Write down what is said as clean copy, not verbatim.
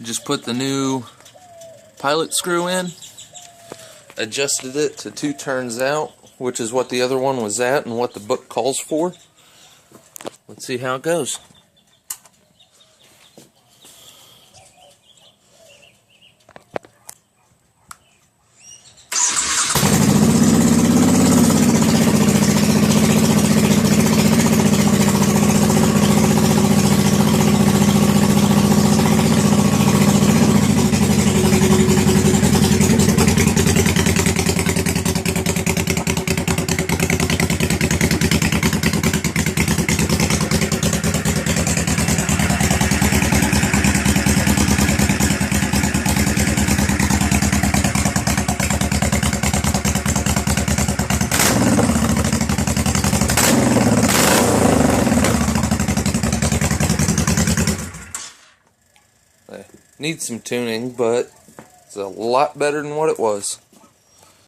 Just put the new pilot screw in, adjusted it to 2 turns out, which is what the other one was at and what the book calls for. Let's see how it goes. Needs some tuning, but it's a lot better than what it was.